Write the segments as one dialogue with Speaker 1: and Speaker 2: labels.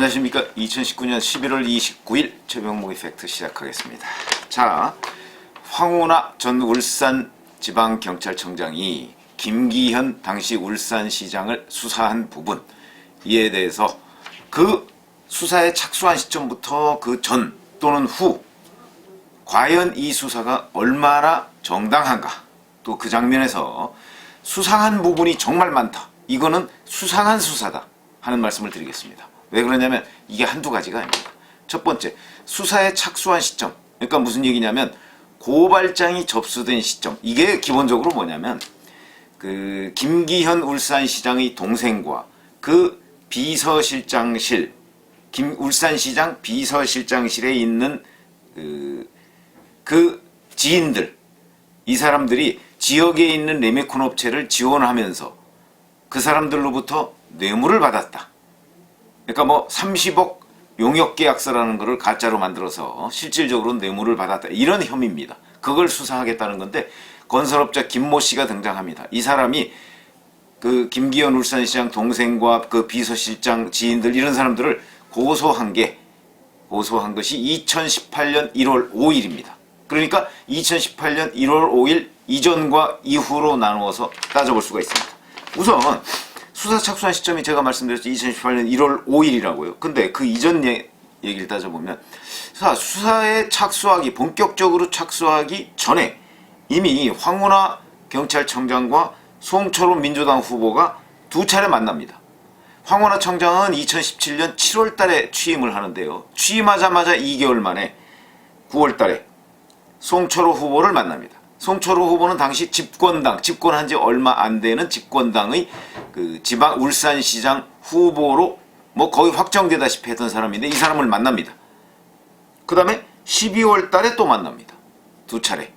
Speaker 1: 안녕하십니까. 2019년 11월 29일 최병목의 팩트 시작하겠습니다. 자, 황운하 전 울산지방경찰청장이 김기현 당시 울산시장을 수사한 부분, 이에 대해서 그 수사에 착수한 시점부터 그 전 또는 후 과연 이 수사가 얼마나 정당한가, 또 그 장면에서 수상한 부분이 정말 많다, 이거는 수상한 수사다 하는 말씀을 드리겠습니다. 왜 그러냐면 이게 한두 가지가 아닙니다. 첫 번째, 수사에 착수한 시점, 그러니까 무슨 얘기냐면 고발장이 접수된 시점, 이게 기본적으로 뭐냐면 그 김기현 울산시장의 동생과 그 비서실장실, 울산시장 비서실장실에 있는 그 지인들, 이 사람들이 지역에 있는 레미콘 업체를 지원하면서 그 사람들로부터 뇌물을 받았다. 그러니까 뭐 30억 용역계약서라는 것을 가짜로 만들어서 실질적으로 뇌물을 받았다, 이런 혐의입니다. 그걸 수사하겠다는 건데 건설업자 김모 씨가 등장합니다. 이 사람이 그 김기현 울산시장 동생과 그 비서실장 지인들, 이런 사람들을 고소한 것이 2018년 1월 5일입니다. 그러니까 2018년 1월 5일 이전과 이후로 나누어서 따져볼 수가 있습니다. 우선 수사 착수한 시점이 제가 말씀드렸죠. 2018년 1월 5일이라고요. 근데 그 이전 얘기를 따져보면 수사에 본격적으로 착수하기 전에 이미 황운하 경찰청장과 송철호 민주당 후보가 두 차례 만납니다. 황운하 청장은 2017년 7월 달에 취임을 하는데요. 취임하자마자 2개월 만에 9월 달에 송철호 후보를 만납니다. 송철호 후보는 당시 집권한 지 얼마 안 되는 집권당의 그 지방 울산시장 후보로 뭐 거의 확정되다시피 했던 사람인데 이 사람을 만납니다. 그 다음에 12월 달에 또 만납니다. 두 차례.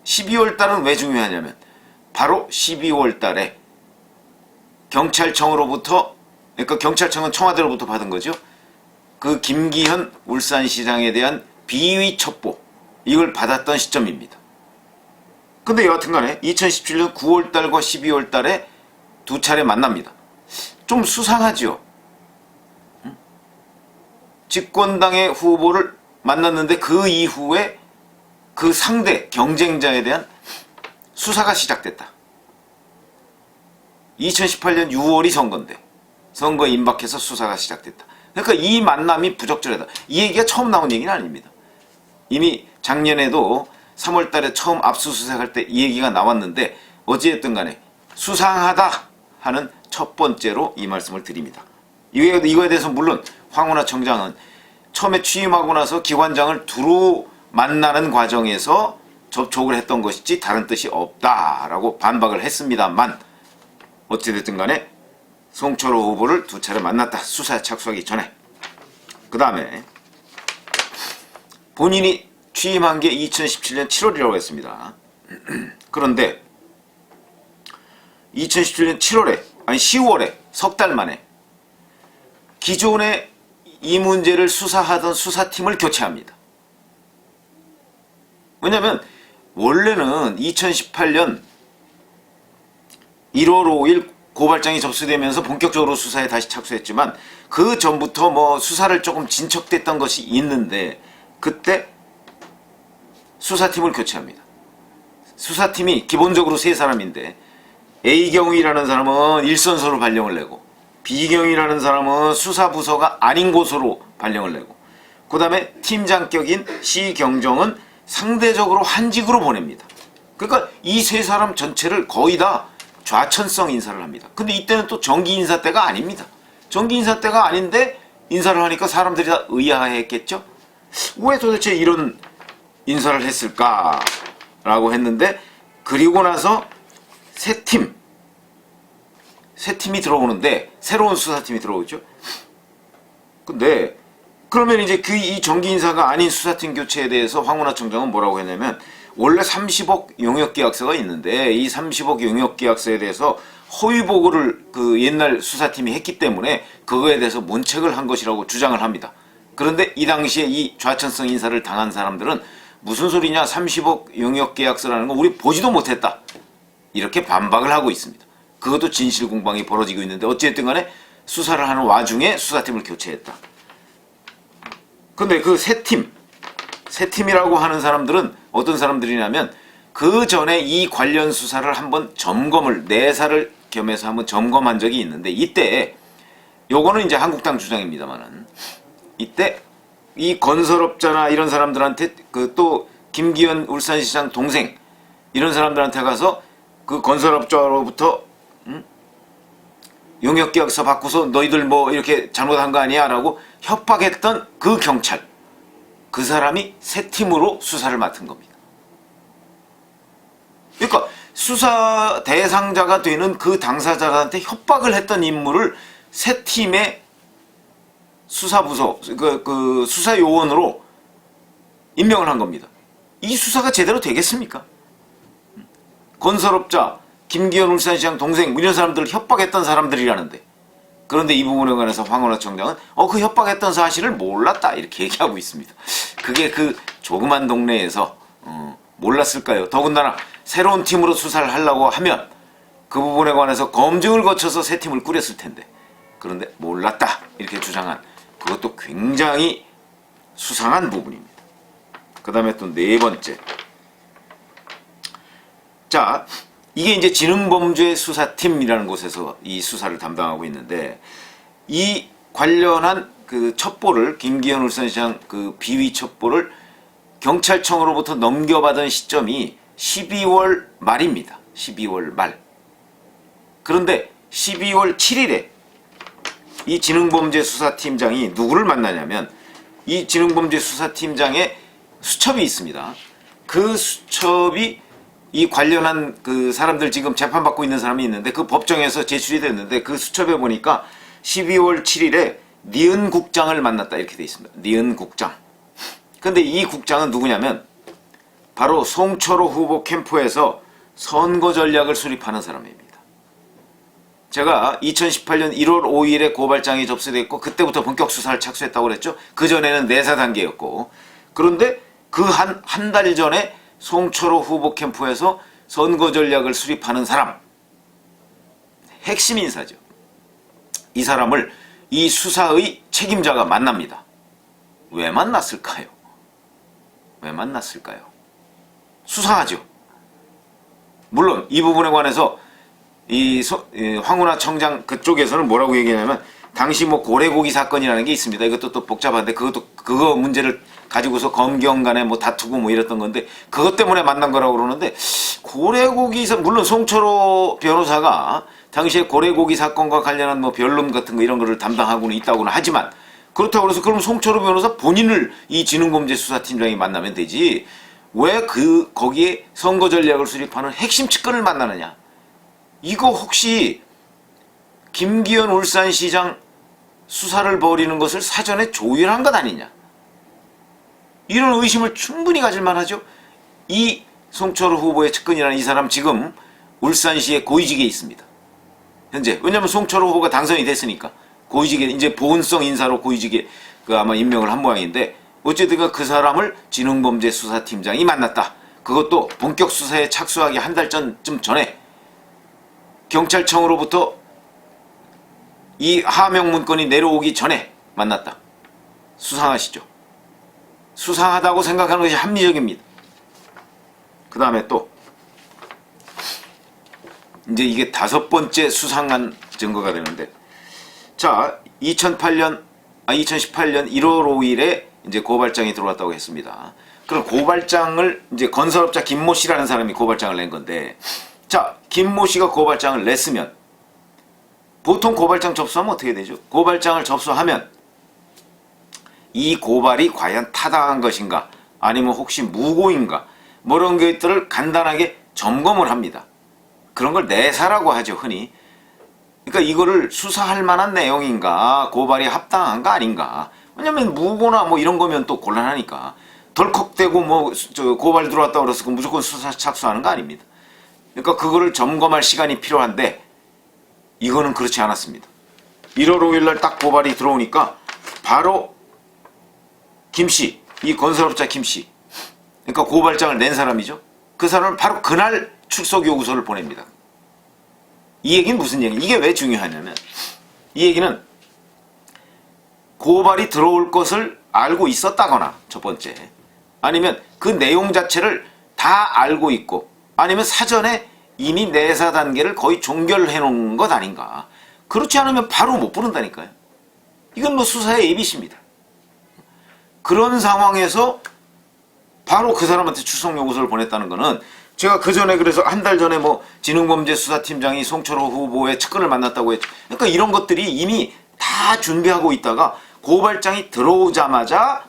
Speaker 1: 12월 달은 왜 중요하냐면 바로 12월 달에 경찰청으로부터, 그러니까 경찰청은 청와대로부터 받은 거죠. 그 김기현 울산시장에 대한 비위 첩보, 이걸 받았던 시점입니다. 근데 여하튼간에 2017년 9월 달과 12월 달에 두 차례 만납니다. 좀 수상하죠. 집권당의 후보를 만났는데 그 이후에 그 상대 경쟁자에 대한 수사가 시작됐다. 2018년 6월이 선거인데 선거에 임박해서 수사가 시작됐다. 그러니까 이 만남이 부적절하다. 이 얘기가 처음 나온 얘기는 아닙니다. 이미 작년에도 3월 달에 처음 압수수색할 때 이 얘기가 나왔는데 어찌됐든 간에 수상하다 하는 첫 번째로 이 말씀을 드립니다. 이거에 대해서 물론 황운하 청장은 처음에 취임하고 나서 기관장을 두루 만나는 과정에서 접촉을 했던 것이지 다른 뜻이 없다라고 반박을 했습니다만, 어찌됐든 간에 송철호 후보를 두 차례 만났다, 수사에 착수하기 전에. 그 다음에 본인이 취임한 게 2017년 7월이라고 했습니다. 그런데 2017년 10월에 석 달 만에 기존에 이 문제를 수사하던 수사팀을 교체합니다. 왜냐하면 원래는 2018년 1월 5일 고발장이 접수되면서 본격적으로 수사에 다시 착수했지만 그 전부터 뭐 수사를 조금 진척됐던 것이 있는데 그때 수사팀을 교체합니다. 수사팀이 기본적으로 세 사람인데 A경위라는 사람은 일선서로 발령을 내고 B경위라는 사람은 수사부서가 아닌 곳으로 발령을 내고 그 다음에 팀장격인 C경정은 상대적으로 한직으로 보냅니다. 그러니까 이 세 사람 전체를 거의 다 좌천성 인사를 합니다. 근데 이때는 또 정기 인사 때가 아닙니다. 정기 인사 때가 아닌데 인사를 하니까 사람들이 다 의아해했겠죠. 왜 도대체 이런 인사를 했을까라고 했는데, 그리고 나서 새 팀이 들어오는데 새로운 수사팀이 들어오죠. 근데 그러면 이제 이 정기 인사가 아닌 수사팀 교체에 대해서 황운하 청장은 뭐라고 했냐면 원래 30억 용역계약서가 있는데 이 30억 용역계약서에 대해서 허위 보고를 그 옛날 수사팀이 했기 때문에 그거에 대해서 문책을 한 것이라고 주장을 합니다. 그런데 이 당시에 이 좌천성 인사를 당한 사람들은 무슨 소리냐, 30억 용역계약서라는 거 우리 보지도 못했다, 이렇게 반박을 하고 있습니다. 그것도 진실공방이 벌어지고 있는데 어찌됐든 간에 수사를 하는 와중에 수사팀을 교체했다. 근데 그 세 팀이라고 하는 사람들은 어떤 사람들이냐면 그 전에 이 관련 수사를 한번 점검을, 내사를 겸해서 한번 점검한 적이 있는데, 이때 요거는 이제 한국당 주장입니다만은, 이때 이 건설업자나 이런 사람들한테 그 또 김기현 울산시장 동생 이런 사람들한테 가서 그 건설업자로부터 용역계약서 받고서 너희들 뭐 이렇게 잘못한 거 아니야? 라고 협박했던 그 경찰, 그 사람이 새 팀으로 수사를 맡은 겁니다. 그러니까 수사 대상자가 되는 그 당사자한테 협박을 했던 인물을 새 팀의 수사부서, 그 수사요원으로 임명을 한 겁니다. 이 수사가 제대로 되겠습니까? 건설업자, 김기현 울산시장 동생 이런 사람들을 협박했던 사람들이라는데, 그런데 이 부분에 관해서 황운하 청장은 그 협박했던 사실을 몰랐다 이렇게 얘기하고 있습니다. 그게 그 조그만 동네에서 몰랐을까요? 더군다나 새로운 팀으로 수사를 하려고 하면 그 부분에 관해서 검증을 거쳐서 새 팀을 꾸렸을 텐데, 그런데 몰랐다 이렇게 주장한, 그것도 굉장히 수상한 부분입니다. 그 다음에 또 네 번째, 자, 이게 이제 지능범죄수사팀이라는 곳에서 이 수사를 담당하고 있는데, 이 관련한 그 첩보를, 김기현 울산시장 그 비위 첩보를 경찰청으로부터 넘겨받은 시점이 12월 말입니다. 12월 말. 그런데 12월 7일에 이 지능범죄수사팀장이 누구를 만나냐면, 이 지능범죄수사팀장의 수첩이 있습니다. 그 수첩이 이 관련한 그 사람들 지금 재판받고 있는 사람이 있는데, 그 법정에서 제출이 됐는데, 그 수첩에 보니까 12월 7일에 니은 국장을 만났다 이렇게 돼 있습니다. 니은 국장. 근데 이 국장은 누구냐면 바로 송철호 후보 캠프에서 선거 전략을 수립하는 사람입니다. 제가 2018년 1월 5일에 고발장이 접수됐고 그때부터 본격 수사를 착수했다고 그랬죠. 그전에는 내사 단계였고, 그런데 그 한 달 전에 송철호 후보 캠프에서 선거 전략을 수립하는 사람, 핵심 인사죠. 이 사람을 이 수사의 책임자가 만납니다. 왜 만났을까요? 왜 만났을까요? 수사하죠. 물론 이 부분에 관해서 황운하 청장 그쪽에서는 뭐라고 얘기하냐면, 당시 뭐 고래고기 사건이라는 게 있습니다. 이것도 또 복잡한데, 그거 문제를 가지고서 검경 간에 뭐 다투고 뭐 이랬던 건데, 그것 때문에 만난 거라고 그러는데, 물론 송철호 변호사가 당시에 고래고기 사건과 관련한 뭐 변론 같은 거 이런 거를 담당하고는 있다고는 하지만, 그렇다고 해서 그럼 송철호 변호사 본인을 이 지능범죄수사팀장이 만나면 되지, 왜 거기에 선거 전략을 수립하는 핵심 측근을 만나느냐? 이거 혹시 김기현 울산시장 수사를 벌이는 것을 사전에 조율한 것 아니냐? 이런 의심을 충분히 가질만 하죠. 이 송철호 후보의 측근이라는 이 사람 지금 울산시의 고위직에 있습니다. 현재. 왜냐하면 송철호 후보가 당선이 됐으니까 고위직에, 이제 보훈성 인사로 고위직에 아마 임명을 한 모양인데, 어쨌든 그 사람을 지능범죄수사팀장이 만났다. 그것도 본격 수사에 착수하기 한 달 전쯤 전에 경찰청으로부터 이 하명 문건이 내려오기 전에 만났다. 수상하시죠? 수상하다고 생각하는 것이 합리적입니다. 그 다음에 또 이제 이게 다섯 번째 수상한 증거가 되는데, 자, 2018년 1월 5일에 이제 고발장이 들어왔다고 했습니다. 그럼 고발장을 이제 건설업자 김모 씨라는 사람이 고발장을 낸 건데, 자, 김모 씨가 고발장을 냈으면 보통 고발장 접수하면 어떻게 되죠? 고발장을 접수하면 이 고발이 과연 타당한 것인가, 아니면 혹시 무고인가, 뭐 이런 것들을 간단하게 점검을 합니다. 그런 걸 내사라고 하죠, 흔히. 그러니까 이거를 수사할 만한 내용인가, 고발이 합당한가 아닌가. 왜냐면 무고나 뭐 이런 거면 또 곤란하니까. 덜컥대고 뭐 고발 들어왔다고 그래서 무조건 수사 착수하는 거 아닙니다. 그러니까 그거를 점검할 시간이 필요한데, 이거는 그렇지 않았습니다. 1월 5일날 딱 고발이 들어오니까 바로 김씨, 이 건설업자 김씨, 그러니까 고발장을 낸 사람이죠. 그 사람을 바로 그날 출석 요구서를 보냅니다. 이 얘기는 무슨 얘기? 이게 왜 중요하냐면, 이 얘기는 고발이 들어올 것을 알고 있었다거나, 첫 번째, 아니면 그 내용 자체를 다 알고 있고, 아니면 사전에 이미 내사 단계를 거의 종결해 놓은 것 아닌가. 그렇지 않으면 바로 못 부른다니까요. 이건 뭐 수사의 ABC입니다. 그런 상황에서 바로 그 사람한테 출석 요구서를 보냈다는 거는, 제가 그 전에 그래서 한 달 전에 뭐 진흥범죄수사팀장이 송철호 후보의 측근을 만났다고 했죠. 그러니까 이런 것들이 이미 다 준비하고 있다가 고발장이 들어오자마자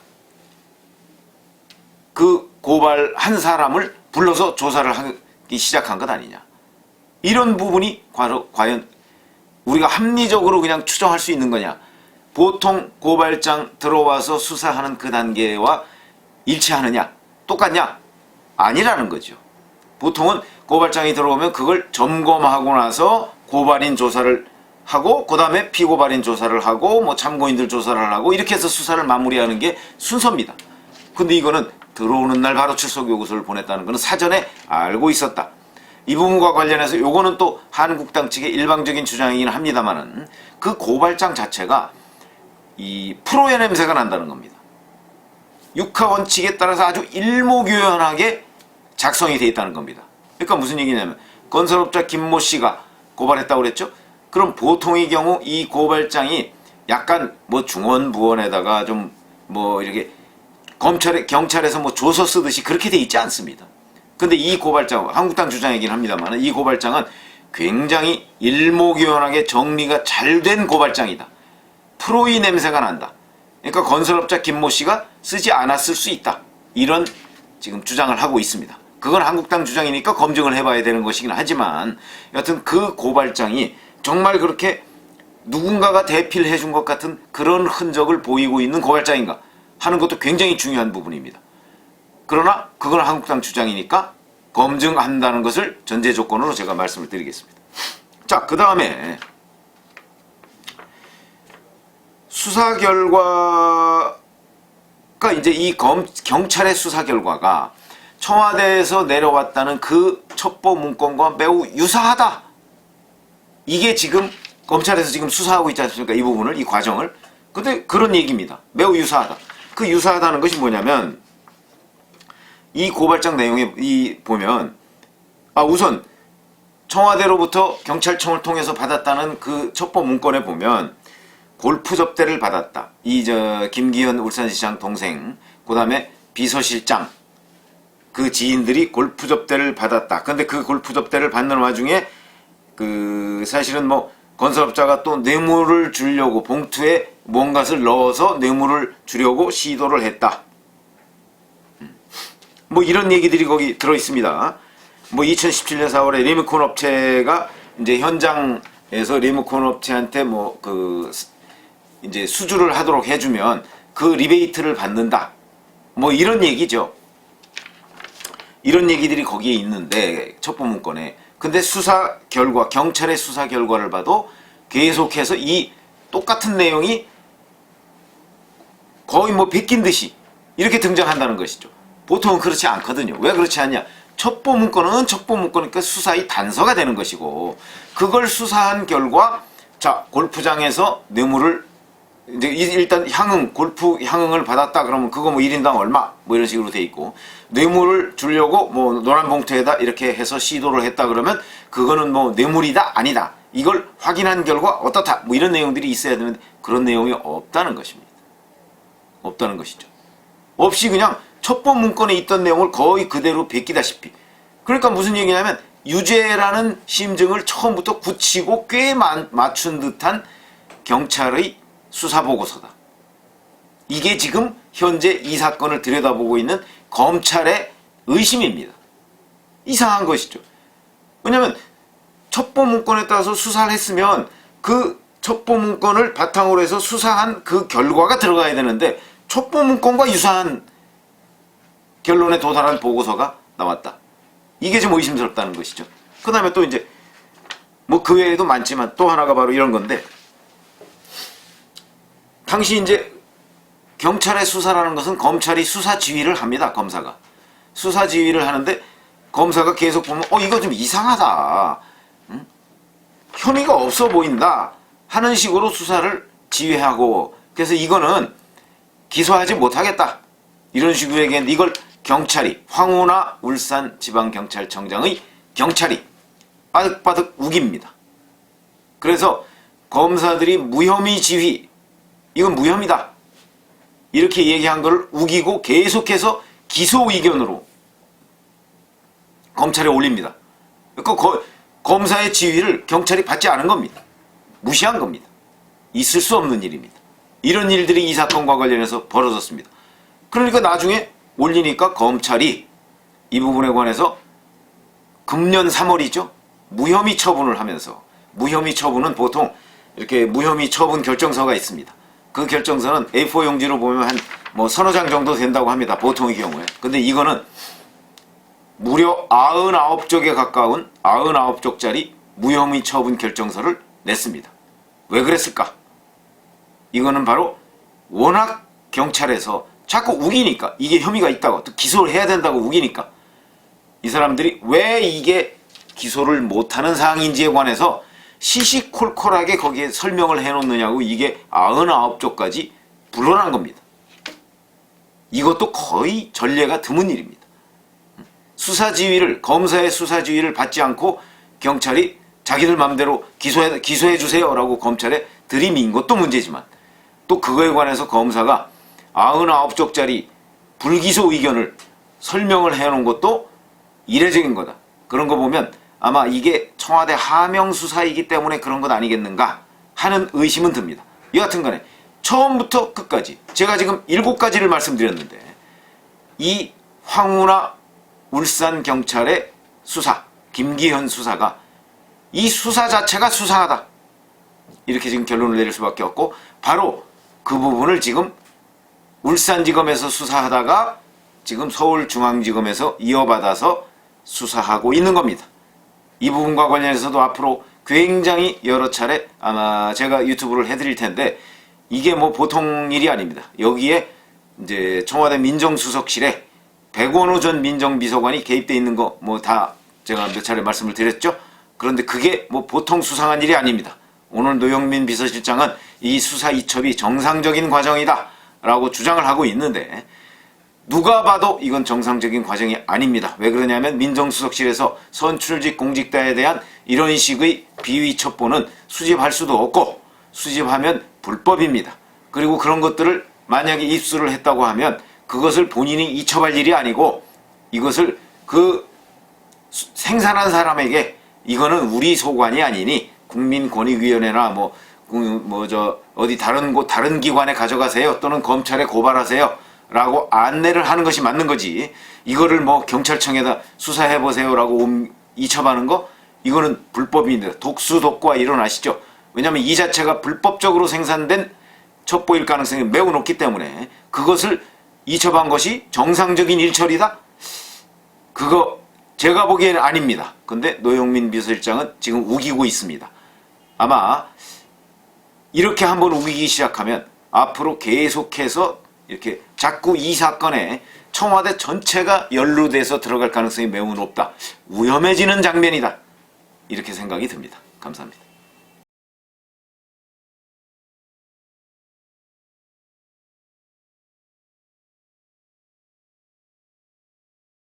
Speaker 1: 그 고발한 사람을 불러서 조사를 하기 시작한 것 아니냐. 이런 부분이 과연 우리가 합리적으로 그냥 추정할 수 있는 거냐. 보통 고발장 들어와서 수사하는 그 단계와 일치하느냐, 똑같냐? 아니라는 거죠. 보통은 고발장이 들어오면 그걸 점검하고 나서 고발인 조사를 하고, 그 다음에 피고발인 조사를 하고, 뭐 참고인들 조사를 하고, 이렇게 해서 수사를 마무리하는 게 순서입니다. 근데 이거는 들어오는 날 바로 출석 요구서를 보냈다는 것은 사전에 알고 있었다. 이 부분과 관련해서 요거는 또 한국당 측의 일방적인 주장이긴 합니다만은, 그 고발장 자체가 이 프로의 냄새가 난다는 겁니다. 육하 원칙에 따라서 아주 일목요연하게 작성이 되어 있다는 겁니다. 그러니까 무슨 얘기냐면, 건설업자 김모 씨가 고발했다고 그랬죠? 그럼 보통의 경우 이 고발장이 약간 뭐 중원부원에다가 좀 뭐 이렇게 경찰에서 뭐 조서 쓰듯이 그렇게 돼 있지 않습니다. 근데 이 고발장, 한국당 주장이긴 합니다만, 이 고발장은 굉장히 일목요연하게 정리가 잘 된 고발장이다. 프로의 냄새가 난다. 그러니까 건설업자 김모 씨가 쓰지 않았을 수 있다. 이런 지금 주장을 하고 있습니다. 그건 한국당 주장이니까 검증을 해봐야 되는 것이긴 하지만, 여하튼 그 고발장이 정말 그렇게 누군가가 대필해 준 것 같은 그런 흔적을 보이고 있는 고발장인가 하는 것도 굉장히 중요한 부분입니다. 그러나 그건 한국당 주장이니까 검증한다는 것을 전제 조건으로 제가 말씀을 드리겠습니다. 자, 그 다음에 수사 결과가 이제 이 경찰의 수사 결과가 청와대에서 내려왔다는 그 첩보 문건과 매우 유사하다. 이게 지금 검찰에서 지금 수사하고 있지 않습니까? 이 부분을, 이 과정을. 근데 그런 얘기입니다. 매우 유사하다. 그 유사하다는 것이 뭐냐면, 이 고발장 내용에 보면, 우선 청와대로부터 경찰청을 통해서 받았다는 그 첩보 문건에 보면 골프 접대를 받았다. 김기현 울산시장 동생, 그 다음에 비서실장, 그 지인들이 골프 접대를 받았다. 근데 그 골프 접대를 받는 와중에 사실은 뭐 건설업자가 또 뇌물을 주려고 봉투에 뭔가를 넣어서 뇌물을 주려고 시도를 했다. 뭐 이런 얘기들이 거기 들어 있습니다. 뭐 2017년 4월에 리모컨 업체가 이제 현장에서 리모컨 업체한테 이제 수주를 하도록 해주면 그 리베이트를 받는다. 뭐 이런 얘기죠. 이런 얘기들이 거기에 있는데, 첩보 문건에. 근데 수사 결과, 경찰의 수사 결과를 봐도 계속해서 이 똑같은 내용이 거의 뭐 베낀 듯이 이렇게 등장한다는 것이죠. 보통은 그렇지 않거든요. 왜 그렇지 않냐? 첩보 문건은 첩보 문건이니까 수사의 단서가 되는 것이고, 그걸 수사한 결과, 자, 골프장에서 뇌물을 이제 일단 골프 향응을 받았다 그러면 그거 뭐 1인당 얼마? 뭐 이런 식으로 돼 있고, 뇌물을 주려고 뭐 노란 봉투에다 이렇게 해서 시도를 했다 그러면 그거는 뭐 뇌물이다? 아니다. 이걸 확인한 결과 어떻다? 뭐 이런 내용들이 있어야 되는데 그런 내용이 없다는 것입니다. 없다는 것이죠. 없이 그냥 첩보 문건에 있던 내용을 거의 그대로 베끼다시피. 그러니까 무슨 얘기냐면, 유죄라는 심증을 처음부터 굳히고 꽤 맞춘 듯한 경찰의 수사보고서다. 이게 지금 현재 이 사건을 들여다보고 있는 검찰의 의심입니다. 이상한 것이죠. 왜냐하면 첩보 문건에 따라서 수사를 했으면 그 첩보 문건을 바탕으로 해서 수사한 그 결과가 들어가야 되는데, 첩보 문건과 유사한 결론에 도달한 보고서가 나왔다. 이게 좀 의심스럽다는 것이죠. 그 다음에 또 이제 뭐 그 외에도 많지만 또 하나가 바로 이런 건데, 당시 이제 경찰의 수사라는 것은 검찰이 수사 지휘를 합니다. 검사가 수사 지휘를 하는데, 검사가 계속 보면 이거 좀 이상하다, 응? 혐의가 없어 보인다, 하는 식으로 수사를 지휘하고, 그래서 이거는 기소하지 못하겠다 이런 식으로 얘기했는데, 이걸 경찰이, 황운하 울산지방경찰청장의 경찰이 바득바득 우깁니다. 그래서 검사들이 무혐의 지휘, 이건 무혐의다 이렇게 얘기한 걸 우기고 계속해서 기소 의견으로 검찰에 올립니다. 그러니까 검사의 지휘를 경찰이 받지 않은 겁니다. 무시한 겁니다. 있을 수 없는 일입니다. 이런 일들이 이 사건과 관련해서 벌어졌습니다. 그러니까 나중에 올리니까 검찰이 이 부분에 관해서 금년 3월이죠. 무혐의 처분을 하면서, 무혐의 처분은 보통 이렇게 무혐의 처분 결정서가 있습니다. 그 결정서는 A4 용지로 보면 한 뭐 서너 장 정도 된다고 합니다. 보통의 경우에. 근데 이거는 무려 99쪽에 가까운 99쪽짜리 무혐의 처분 결정서를 냈습니다. 왜 그랬을까? 이거는 바로 워낙 경찰에서 자꾸 우기니까, 이게 혐의가 있다고, 또 기소를 해야 된다고 우기니까, 이 사람들이 왜 이게 기소를 못하는 사항인지에 관해서 시시콜콜하게 거기에 설명을 해놓느냐고, 이게 99쪽까지 불어난 겁니다. 이것도 거의 전례가 드문 일입니다. 수사지휘를, 검사의 수사지휘를 받지 않고 경찰이 자기들 마음대로 기소해 주세요 라고 검찰에 들이민 것도 문제지만, 또 그거에 관해서 검사가 99쪽짜리 불기소 의견을 설명을 해놓은 것도 이례적인 거다. 그런 거 보면 아마 이게 청와대 하명 수사이기 때문에 그런 것 아니겠는가 하는 의심은 듭니다. 여하튼 간에 처음부터 끝까지 제가 지금 7가지를 말씀드렸는데, 이 황운하 울산경찰의 수사, 김기현 수사가, 이 수사 자체가 수상하다 이렇게 지금 결론을 내릴 수밖에 없고, 바로 그 부분을 지금 울산지검에서 수사하다가 지금 서울중앙지검에서 이어받아서 수사하고 있는 겁니다. 이 부분과 관련해서도 앞으로 굉장히 여러 차례 아마 제가 유튜브를 해드릴 텐데, 이게 뭐 보통 일이 아닙니다. 여기에 이제 청와대 민정수석실에 백원호 전 민정비서관이 개입되어 있는 거 뭐 다 제가 몇 차례 말씀을 드렸죠. 그런데 그게 뭐 보통 수상한 일이 아닙니다. 오늘 노영민 비서실장은 이 수사 이첩이 정상적인 과정이다 라고 주장을 하고 있는데, 누가 봐도 이건 정상적인 과정이 아닙니다. 왜 그러냐면 민정수석실에서 선출직 공직자에 대한 이런 식의 비위 첩보는 수집할 수도 없고, 수집하면 불법입니다. 그리고 그런 것들을 만약에 입수를 했다고 하면 그것을 본인이 이첩할 일이 아니고, 이것을 그 생산한 사람에게 이거는 우리 소관이 아니니 국민권익위원회나 어디 다른 기관에 가져가세요, 또는 검찰에 고발하세요 라고 안내를 하는 것이 맞는 거지, 이거를 뭐 경찰청에다 수사해보세요 라고 이첩하는 거, 이거는 불법입니다. 독수독과 일어나시죠. 왜냐하면 이 자체가 불법적으로 생산된 첩보일 가능성이 매우 높기 때문에 그것을 이첩한 것이 정상적인 일처리다? 그거 제가 보기에는 아닙니다. 근데 노영민 비서실장은 지금 우기고 있습니다. 아마 이렇게 한번 우기기 시작하면 앞으로 계속해서 이렇게 자꾸 이 사건에 청와대 전체가 연루돼서 들어갈 가능성이 매우 높다. 위험해지는 장면이다. 이렇게 생각이 듭니다. 감사합니다.